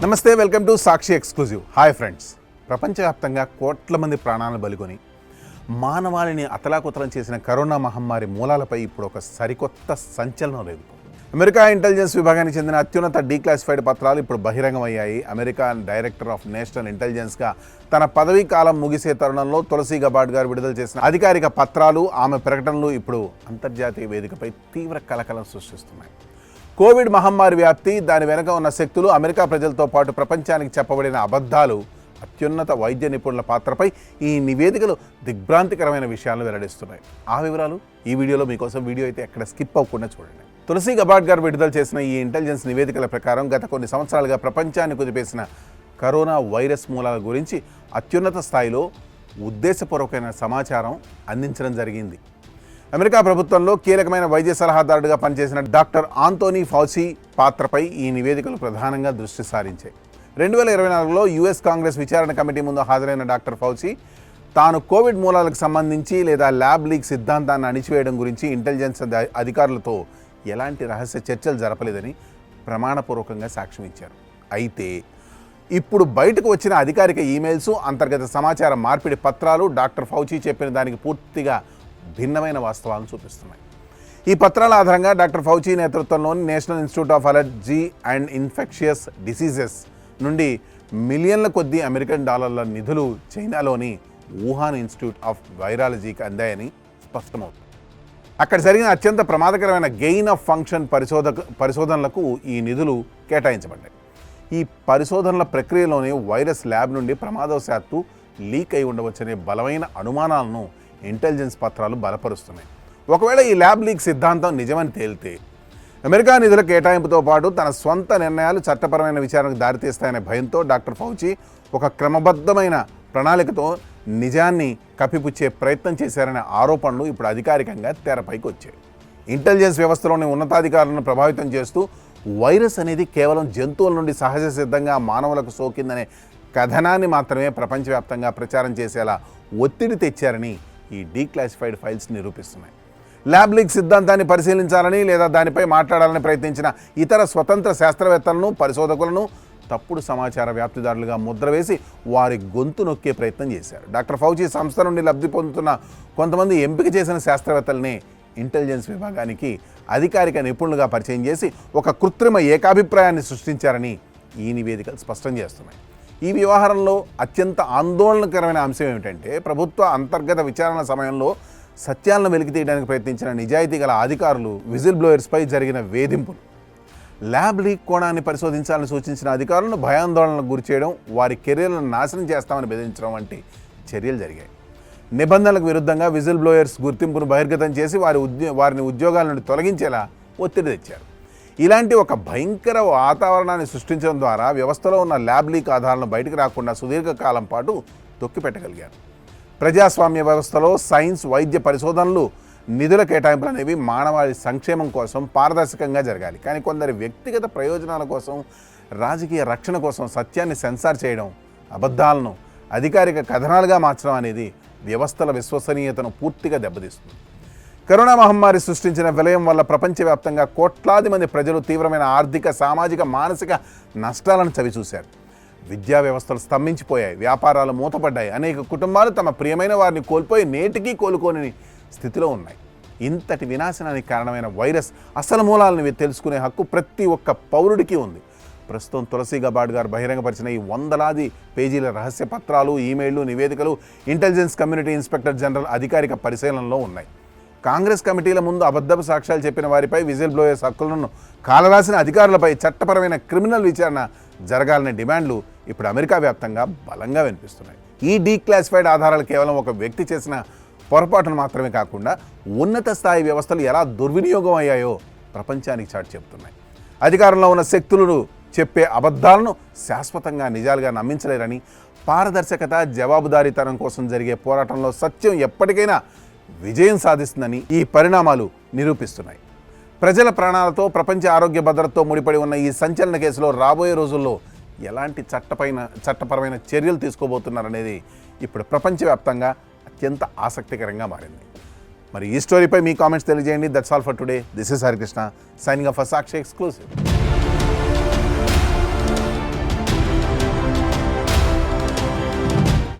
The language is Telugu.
నమస్తే, welcome to Sakshi exclusive. Hi friends. ప్రపంచవ్యాప్తంగా కోట్ల మంది ప్రాణాలను బలికొని మానవాళిని అతలాకుతలం చేసిన కరోనా మహమ్మారి మూలాలపై ఇప్పుడు ఒక సరికొత్త సంచలనం లేదు. అమెరికా ఇంటెలిజెన్స్ విభాగానికి చెందిన అత్యున్నత డీక్లాసిఫైడ్ పత్రాలు ఇప్పుడు బహిరంగమయ్యాయి. అమెరికా డైరెక్టర్ ఆఫ్ నేషనల్ ఇంటెలిజెన్స్గా తన పదవీ కాలం ముగిసే తరుణంలో తులసి గబార్డ్ గారు విడుదల చేసిన అధికారిక పత్రాలు, ఆమె ప్రకటనలు ఇప్పుడు అంతర్జాతీయ వేదికపై తీవ్ర కలకలం సృష్టిస్తున్నాయి. కోవిడ్ మహమ్మారి వ్యాప్తి, దాని వెనుక ఉన్న శక్తులు, అమెరికా ప్రజలతో పాటు ప్రపంచానికి చెప్పబడిన అబద్ధాలు, అత్యున్నత వైద్య నిపుణుల పాత్రపై ఈ నివేదికలు దిగ్భ్రాంతికరమైన విషయాలను వెల్లడిస్తున్నాయి. ఆ వివరాలు ఈ వీడియోలో మీకోసం. వీడియో అయితే ఎక్కడ స్కిప్ అవ్వకుండా చూడండి. తులసి గబార్డ్ గారు విడుదల చేసిన ఈ ఇంటెలిజెన్స్ నివేదికల ప్రకారం గత కొన్ని సంవత్సరాలుగా ప్రపంచాన్ని కుదిపేసిన కరోనా వైరస్ మూలాల గురించి అత్యున్నత స్థాయిలో ఉద్దేశపూర్వకమైన సమాచారం అందించడం జరిగింది. అమెరికా ప్రభుత్వంలో కీలకమైన వైద్య సలహాదారుడిగా పనిచేసిన డాక్టర్ ఆంటోనీ ఫౌచి పాత్రపై ఈ నివేదికలు ప్రధానంగా దృష్టి సారించాయి. 2024లో యుఎస్ కాంగ్రెస్ విచారణ కమిటీ ముందు హాజరైన డాక్టర్ ఫౌచి తాను కోవిడ్ మూలాలకు సంబంధించి లేదా ల్యాబ్ లీక్ సిద్ధాంతాన్ని అణిచివేయడం గురించి ఇంటెలిజెన్స్ అధికారులతో ఎలాంటి రహస్య చర్చలు జరపలేదని ప్రమాణపూర్వకంగా సాక్ష్యం ఇచ్చారు. అయితే ఇప్పుడు బయటకు వచ్చిన అధికారిక ఈమెయిల్స్, అంతర్గత సమాచార మార్పిడి పత్రాలు డాక్టర్ ఫౌచి చెప్పిన దానికి పూర్తిగా భిన్నమైన వాస్తవాలను చూపిస్తున్నాయి. ఈ పత్రాల ఆధారంగా డాక్టర్ ఫౌచి నేతృత్వంలోని national institute of allergy and infectious diseases నుండి మిలియన్ల కొద్దీ అమెరికన్ డాలర్ల నిధులు చైనాలోని వుహాన్ ఇన్స్టిట్యూట్ ఆఫ్ వైరాలజీకి అందాయని స్పష్టమవుతుంది. అక్కడ జరిగిన అత్యంత ప్రమాదకరమైన గెయిన్ ఆఫ్ ఫంక్షన్ పరిశోధనలకు ఈ నిధులు కేటాయించబడ్డాయి. ఈ పరిశోధనల ప్రక్రియలోనే వైరస్ ల్యాబ్ నుండి ప్రమాదవశాత్తు లీక్ అయి ఉండవచ్చనే బలమైన అనుమానాలను ఇంటెలిజెన్స్ పత్రాలు బలపరుస్తున్నాయి. ఒకవేళ ఈ ల్యాబ్ లీక్ సిద్ధాంతం నిజమని తేలితే అమెరికా నిధుల కేటాయింపుతో పాటు తన స్వంత నిర్ణయాలు చట్టపరమైన విచారణకు దారితీస్తాయనే భయంతో డాక్టర్ ఫౌచి ఒక క్రమబద్ధమైన ప్రణాళికతో నిజాన్ని కప్పిపుచ్చే ప్రయత్నం చేశారనే ఆరోపణలు ఇప్పుడు అధికారికంగా తెరపైకి వచ్చాయి. ఇంటెలిజెన్స్ వ్యవస్థలోని ఉన్నతాధికారులను ప్రభావితం చేస్తూ వైరస్ అనేది కేవలం జంతువుల నుండి సహజ సిద్ధంగా మానవులకు సోకిందనే కథనాన్ని మాత్రమే ప్రపంచవ్యాప్తంగా ప్రచారం చేసేలా ఒత్తిడి తెచ్చారని ఈ డీక్లాసిఫైడ్ ఫైల్స్ నిరూపిస్తున్నాయి. ల్యాబ్ లీక్ సిద్ధాంతాన్ని పరిశీలించాలని లేదా దానిపై మాట్లాడాలని ప్రయత్నించిన ఇతర స్వతంత్ర శాస్త్రవేత్తలను, పరిశోధకులను తప్పుడు సమాచార వ్యాప్తిదారులుగా ముద్ర వేసి వారి గొంతు నొక్కే ప్రయత్నం చేశారు. డాక్టర్ ఫౌచి సంస్థ నుండి లబ్ధి పొందుతున్న కొంతమంది ఎంపిక చేసిన శాస్త్రవేత్తలనే ఇంటెలిజెన్స్ విభాగానికి అధికారిక నిపుణులుగా పరిచయం చేసి ఒక కృత్రిమ ఏకాభిప్రాయాన్ని సృష్టించారని ఈ నివేదికలు స్పష్టం చేస్తున్నాయి. ఈ వ్యవహారంలో అత్యంత ఆందోళనకరమైన అంశం ఏమిటంటే, ప్రభుత్వ అంతర్గత విచారణ సమయంలో సత్యాలను వెలికితీయడానికి ప్రయత్నించిన నిజాయితీ గల అధికారులు, విజిల్ బ్లోయర్స్పై జరిగిన వేధింపులు, ల్యాబ్ లీక్ కోణాన్ని పరిశోధించాలని సూచించిన అధికారులను భయాందోళనకు గురిచేయడం, వారి కెరీర్లను నాశనం చేస్తామని బెదిరించడం వంటి చర్యలు జరిగాయి. నిబంధనలకు విరుద్ధంగా విజిల్ బ్లోయర్స్ గుర్తింపును బహిర్గతం చేసి వారిని ఉద్యోగాల నుండి తొలగించేలా ఒత్తిడి తెచ్చారు. ఇలాంటి ఒక భయంకర వాతావరణాన్ని సృష్టించడం ద్వారా వ్యవస్థలో ఉన్న ల్యాబ్ లీక్ ఆధారాలను బయటకు రాకుండా సుదీర్ఘకాలం పాటు తొక్కిపెట్టగలిగారు. ప్రజాస్వామ్య వ్యవస్థలో సైన్స్, వైద్య పరిశోధనలు, నిధుల కేటాయింపులు అనేవి మానవాళి సంక్షేమం కోసం పారదర్శకంగా జరగాలి. కానీ కొందరి వ్యక్తిగత ప్రయోజనాల కోసం, రాజకీయ రక్షణ కోసం సత్యాన్ని సెన్సార్ చేయడం, అబద్ధాలను అధికారిక కథనాలుగా మార్చడం అనేది వ్యవస్థల విశ్వసనీయతను పూర్తిగా దెబ్బతీస్తుంది. కరోనా మహమ్మారి సృష్టించిన విలయం వల్ల ప్రపంచవ్యాప్తంగా కోట్లాది మంది ప్రజలు తీవ్రమైన ఆర్థిక, సామాజిక, మానసిక నష్టాలను చవిచూశారు. విద్యా వ్యవస్థలు స్తంభించిపోయాయి, వ్యాపారాలు మూతపడ్డాయి, అనేక కుటుంబాలు తమ ప్రియమైన వారిని కోల్పోయి నేటికీ కోలుకోని స్థితిలో ఉన్నాయి. ఇంతటి వినాశనానికి కారణమైన వైరస్ అసలు మూలాలను తెలుసుకునే హక్కు ప్రతి ఒక్క పౌరుడికి ఉంది. ప్రస్తుతం తులసి గబార్డ్ గారు బహిరంగపరిచిన ఈ వందలాది పేజీల రహస్య పత్రాలు, ఈమెయిళ్లు, నివేదికలు ఇంటెలిజెన్స్ కమ్యూనిటీ ఇన్స్పెక్టర్ జనరల్ అధికారిక పరిశీలనలో ఉన్నాయి. కాంగ్రెస్ కమిటీల ముందు అబద్ధపు సాక్ష్యాలు చెప్పిన వారిపై, విజిల్ బ్లోయర్స్ హక్కులను కాలరాసిన అధికారులపై చట్టపరమైన క్రిమినల్ విచారణ జరగాలనే డిమాండ్లు ఇప్పుడు అమెరికా వ్యాప్తంగా బలంగా వినిపిస్తున్నాయి. ఈ డీక్లాసిఫైడ్ ఆధారాలు కేవలం ఒక వ్యక్తి చేసిన పొరపాటును మాత్రమే కాకుండా ఉన్నత స్థాయి వ్యవస్థలు ఎలా దుర్వినియోగం అయ్యాయో ప్రపంచానికి చాటి చెబుతున్నాయి. అధికారంలో ఉన్న శక్తులను చెప్పే అబద్ధాలను శాశ్వతంగా నిజాలుగా నమ్మించలేరని, పారదర్శకత, జవాబుదారీతనం కోసం జరిగే పోరాటంలో సత్యం ఎప్పటికైనా విజయం సాధిస్తుందని ఈ పరిణామాలు నిరూపిస్తున్నాయి. ప్రజల ప్రాణాలతో, ప్రపంచ ఆరోగ్య భద్రతతో ముడిపడి ఉన్న ఈ సంచలన కేసులో రాబోయే రోజుల్లో ఎలాంటి చట్టపరమైన చర్యలు తీసుకోబోతున్నారనేది ఇప్పుడు ప్రపంచవ్యాప్తంగా అత్యంత ఆసక్తికరంగా మారింది. మరి ఈ స్టోరీపై మీ కామెంట్స్ తెలియజేయండి. That's all for today. This is Harikrishna signing off for Sakshi exclusive.